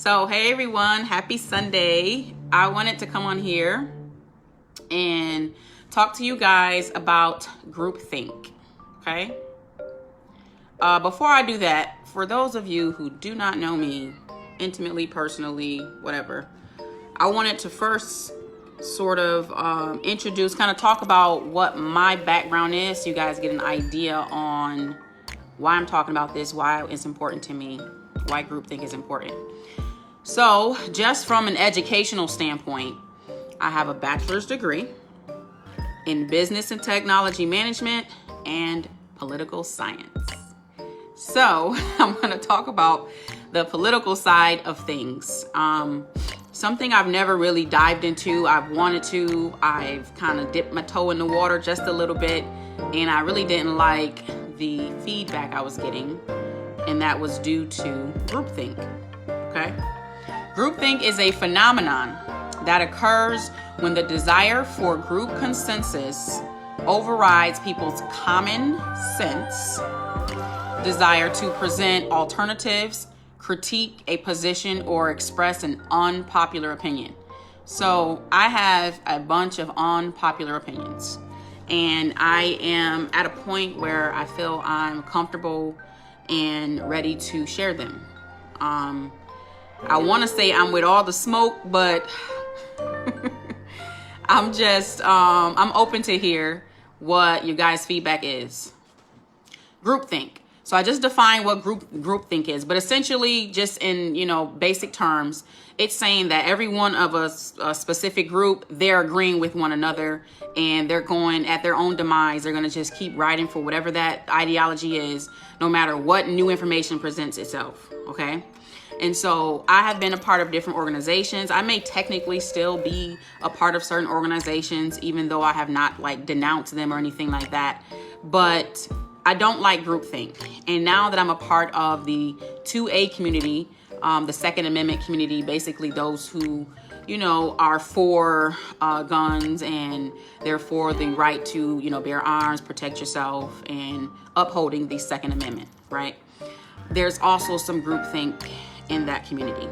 So, hey everyone, happy Sunday. I wanted to come on here and talk to you guys about groupthink, okay? Before I do that, for those of you who do not know me intimately, personally, whatever, I wanted to first sort of introduce, kind of talk about what my background is so you guys get an idea on why I'm talking about this, why it's important to me, why groupthink is important. So, just from an educational standpoint, I have a bachelor's degree in business and technology management and political science. So, I'm going to talk about the political side of things. Something I've never really dived into. I've wanted to. I've kind of dipped my toe in the water just a little bit, and I really didn't like the feedback I was getting, and that was due to groupthink. Okay? Groupthink is a phenomenon that occurs when the desire for group consensus overrides people's common sense desire to present alternatives, critique a position, or express an unpopular opinion. So I have a bunch of unpopular opinions, and I am at a point where I feel I'm comfortable and ready to share them. I want to say I'm with all the smoke, but I'm open to hear what your guys' feedback is. Groupthink. So I just defined what groupthink is, but essentially just in, basic terms, it's saying that every one of a specific group, they're agreeing with one another and they're going at their own demise. They're going to just keep riding for whatever that ideology is, no matter what new information presents itself. Okay. And so I have been a part of different organizations. I may technically still be a part of certain organizations, even though I have not denounced them or anything like that. But I don't like groupthink. And now that I'm a part of the 2A community, the Second Amendment community, basically those who, are for guns and they're for the right to, bear arms, protect yourself, and upholding the Second Amendment, right? There's also some groupthink in that community.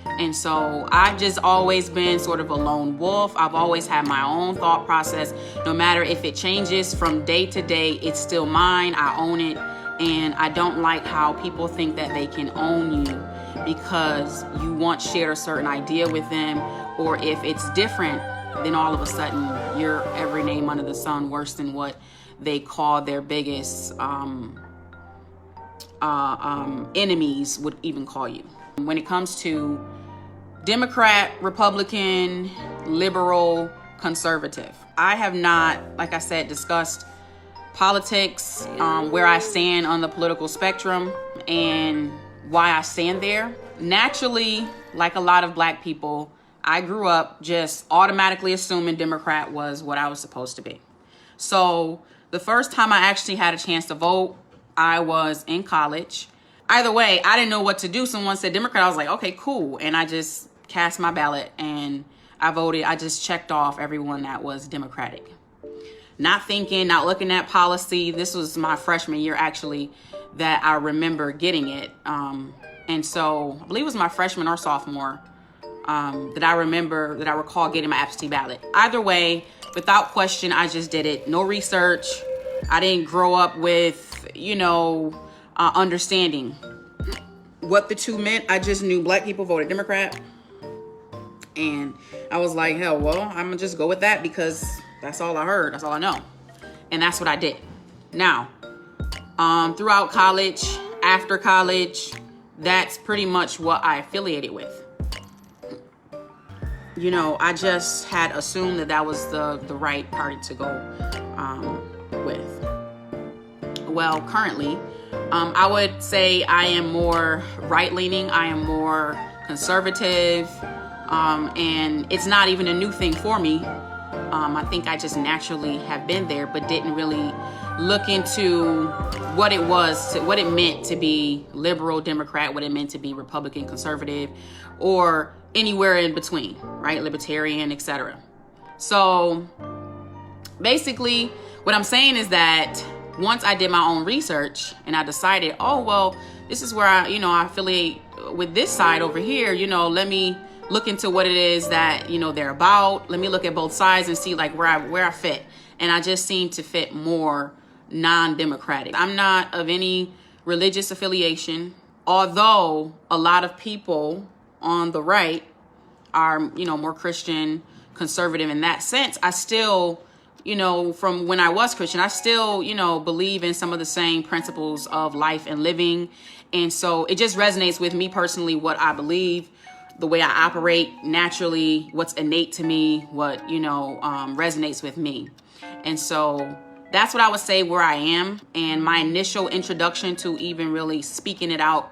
And so I've just always been sort of a lone wolf. I've always had my own thought process. No matter if it changes from day to day, it's still mine. I own it. And I don't like how people think that they can own you because you once shared a certain idea with them, or if it's different, then all of a sudden you're every name under the sun worse than what they call their biggest enemies would even call you. When it comes to Democrat, Republican, liberal, conservative, I have not, like I said, discussed politics, where I stand on the political spectrum and why I stand there. Naturally, like a lot of Black people, I grew up just automatically assuming Democrat was what I was supposed to be. So the first time I actually had a chance to vote, I was in college. Either way, I didn't know what to do. Someone said Democrat. I was like, okay, cool. And I just cast my ballot and I voted. I just checked off everyone that was Democratic. Not thinking, not looking at policy. This was my freshman year, actually, that I remember getting it. And so I believe it was my freshman or sophomore that I recall getting my absentee ballot. Either way, without question, I just did it. No research. I didn't grow up with, understanding what the two meant. I just knew Black people voted Democrat. And I was like, hell, well, I'm going to just go with that because that's all I heard. That's all I know. And that's what I did. Now, throughout college, after college, that's pretty much what I affiliated with. I just had assumed that was the right party to go with. Well, currently, I would say I am more right-leaning. I am more conservative. And it's not even a new thing for me. I think I just naturally have been there, but didn't really look into what it meant to be liberal, Democrat, what it meant to be Republican, conservative, or anywhere in between, right? Libertarian, etc. So basically, what I'm saying is that once I did my own research and I decided, oh, well, this is where I affiliate with this side over here, you know, let me look into what it is that, you know, they're about. Let me look at both sides and see like where I fit. And I just seem to fit more non-democratic. I'm not of any religious affiliation, although a lot of people on the right are, you know, more Christian, conservative in that sense. I still, you know, from when I was Christian, I still, you know, believe in some of the same principles of life and living. And so it just resonates with me personally, what I believe, the way I operate naturally, what's innate to me, what, you know, resonates with me. And so that's what I would say where I am. And my initial introduction to even really speaking it out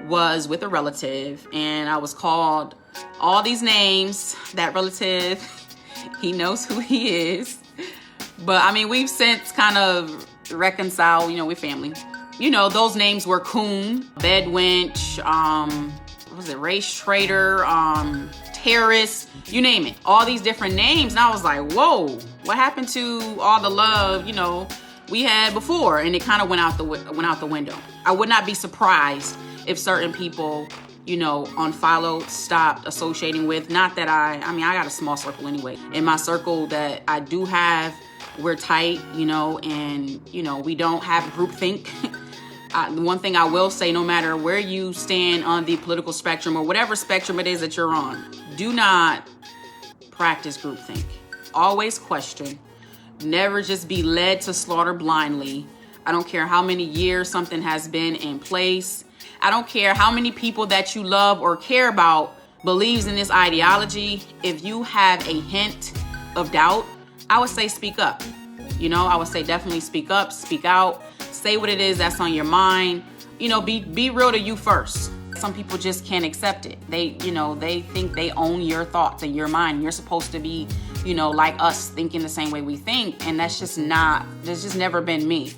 was with a relative. And I was called all these names. That relative, he knows who he is. But I mean, we've since kind of reconciled, you know, with family. You know, those names were coon, bedwench, what was it, race traitor, terrorist, you name it. All these different names. And I was like, whoa, what happened to all the love, you know, we had before? And it kind of went out the window. I would not be surprised if certain people, you know, unfollowed, stopped associating with. Not that I mean, I got a small circle anyway. In my circle that I do have, we're tight, you know, and, you know, we don't have groupthink. One thing I will say, no matter where you stand on the political spectrum or whatever spectrum it is that you're on, do not practice groupthink. Always question. Never just be led to slaughter blindly. I don't care how many years something has been in place. I don't care how many people that you love or care about believes in this ideology. If you have a hint of doubt, I would say speak up. You know, I would say definitely speak up, speak out, say what it is that's on your mind. You know, be real to you first. Some people just can't accept it. They, you know, they think they own your thoughts and your mind. You're supposed to be, you know, like us, thinking the same way we think. And that's just never been me.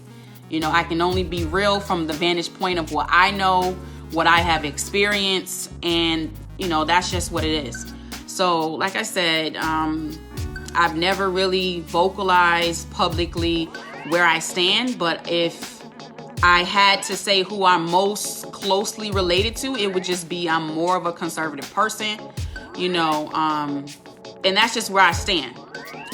You know, I can only be real from the vantage point of what I know, what I have experienced, and, you know, that's just what it is. So, like I said, I've never really vocalized publicly where I stand, but if I had to say who I'm most closely related to, it would just be I'm more of a conservative person, you know, and that's just where I stand.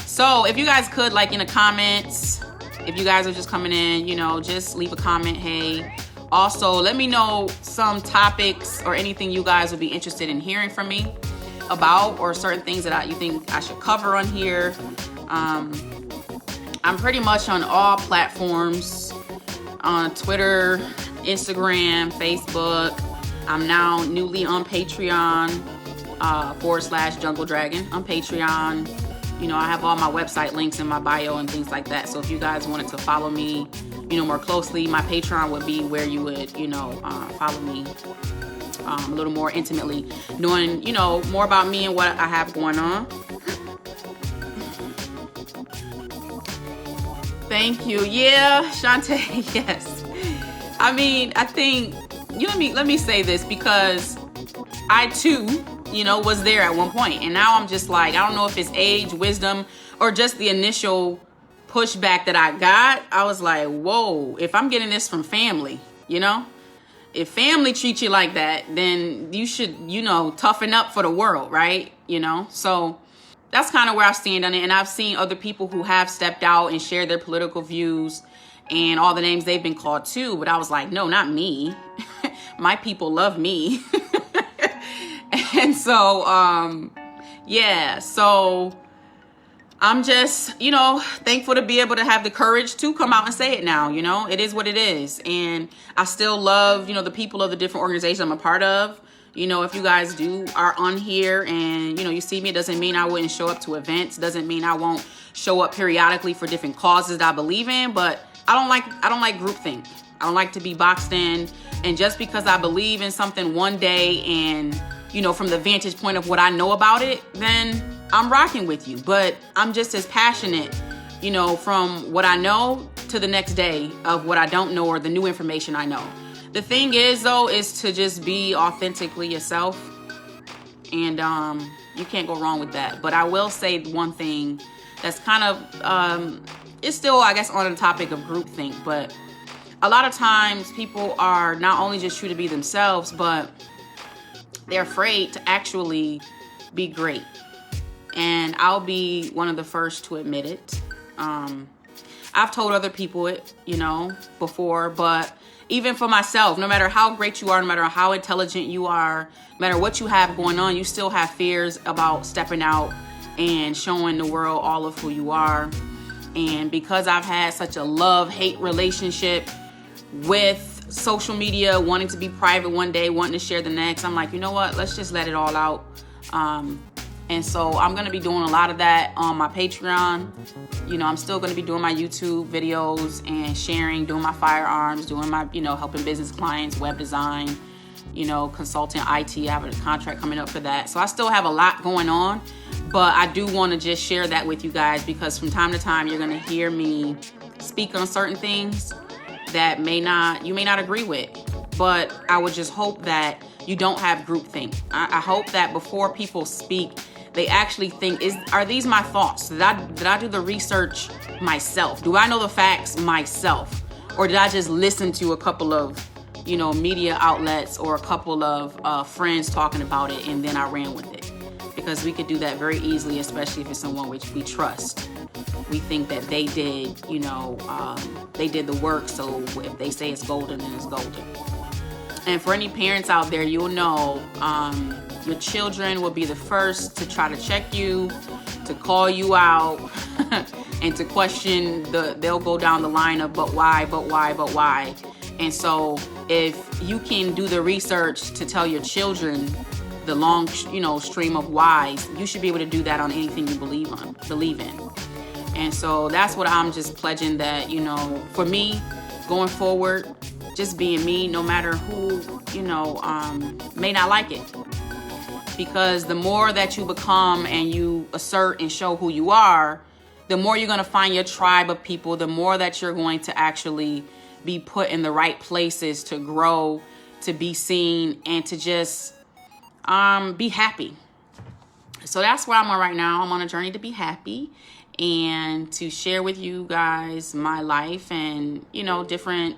So if you guys could, like, in the comments, if you guys are just coming in, you know, just leave a comment. Hey, also let me know some topics or anything you guys would be interested in hearing from me about, or certain things that you think I should cover on here. I'm pretty much on all platforms, on Twitter, Instagram, Facebook. I'm now newly on Patreon, /Jungle Dragon on Patreon. You know, I have all my website links in my bio and things like that. So if you guys wanted to follow me, you know, more closely, my Patreon would be where you would, you know, follow me a little more intimately, knowing, you know, more about me and what I have going on. Thank you. Yeah, Shantae, yes. I mean, I think, let me say this, because I too, you know, was there at one point. And now I'm just like, I don't know if it's age, wisdom, or just the initial pushback that I got. I was like, whoa, if I'm getting this from family, you know, if family treats you like that, then you should, you know, toughen up for the world, right? You know, so that's kind of where I stand on it. And I've seen other people who have stepped out and shared their political views and all the names they've been called too. But I was like, no, not me. My people love me. And so, yeah, so I'm just, you know, thankful to be able to have the courage to come out and say it now. You know, it is what it is. And I still love, you know, the people of the different organizations I'm a part of. You know, if you guys are on here and, you know, you see me, it doesn't mean I wouldn't show up to events. Doesn't mean I won't show up periodically for different causes that I believe in. But I don't like groupthink. I don't like to be boxed in. And just because I believe in something one day and, you know, from the vantage point of what I know about it, then I'm rocking with you. But I'm just as passionate, you know, from what I know to the next day of what I don't know or the new information I know. The thing is, though, is to just be authentically yourself. And you can't go wrong with that. But I will say one thing that's kind of, it's still, I guess, on the topic of groupthink. But a lot of times people are not only just true to be themselves, but they're afraid to actually be great. And I'll be one of the first to admit it. I've told other people it, you know, before, but even for myself, no matter how great you are, no matter how intelligent you are, no matter what you have going on, you still have fears about stepping out and showing the world all of who you are. And because I've had such a love-hate relationship with social media, wanting to be private one day, wanting to share the next, I'm like, you know what? Let's just let it all out. And so I'm going to be doing a lot of that on my Patreon. You know, I'm still going to be doing my YouTube videos and sharing, doing my firearms, doing my, you know, helping business clients, web design, you know, consulting, IT. I have a contract coming up for that. So I still have a lot going on, but I do want to just share that with you guys, because from time to time you're going to hear me speak on certain things that you may not agree with. But I would just hope that you don't have groupthink. I hope that before people speak, they actually think, are these my thoughts? Did I do the research myself? Do I know the facts myself? Or did I just listen to a couple of, you know, media outlets or a couple of friends talking about it, and then I ran with it? Because we could do that very easily, especially if it's someone which we trust. We think that they did, you know, they did the work, so if they say it's golden, then it's golden. And for any parents out there, you'll know your children will be the first to try to check you, to call you out, and to question they'll go down the line of but why, but why, but why. And so if you can do the research to tell your children the long, you know, stream of whys, you should be able to do that on anything you believe in. And so that's what I'm just pledging, that, you know, for me going forward, just being me, no matter who, you know, may not like it. Because the more that you become and you assert and show who you are, the more you're going to find your tribe of people, the more that you're going to actually be put in the right places to grow, to be seen, and to just be happy. So that's where I'm at right now. I'm on a journey to be happy and to share with you guys my life and, you know, different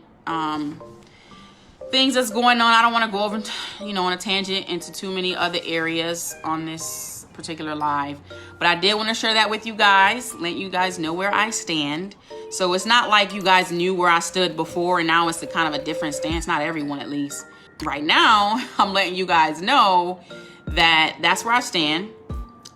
things that's going on. I don't want to go over, you know, on a tangent into too many other areas on this particular live, but I did want to share that with you guys, let you guys know where I stand. So it's not like you guys knew where I stood before and now it's a kind of a different stance. Not everyone, at least. Right now, I'm letting you guys know that that's where I stand.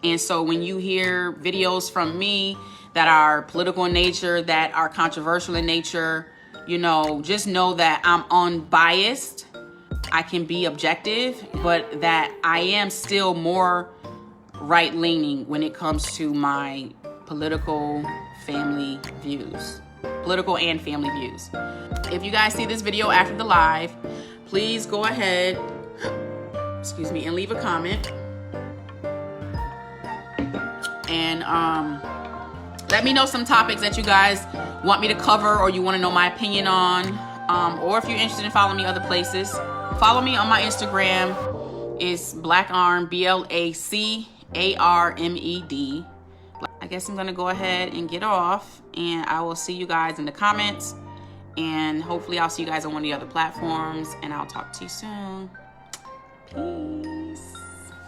And so when you hear videos from me that are political in nature, that are controversial in nature, you know, just know that I'm unbiased. I can be objective, but that I am still more right-leaning when it comes to my political and family views. If you guys see this video after the live, please go ahead, and leave a comment. And let me know some topics that you guys want me to cover or you want to know my opinion on. Or if you're interested in following me other places, follow me on my Instagram. It's BlackArmed, BLACARMED. I guess I'm going to go ahead and get off, and I will see you guys in the comments. And hopefully I'll see you guys on one of the other platforms, and I'll talk to you soon. Peace.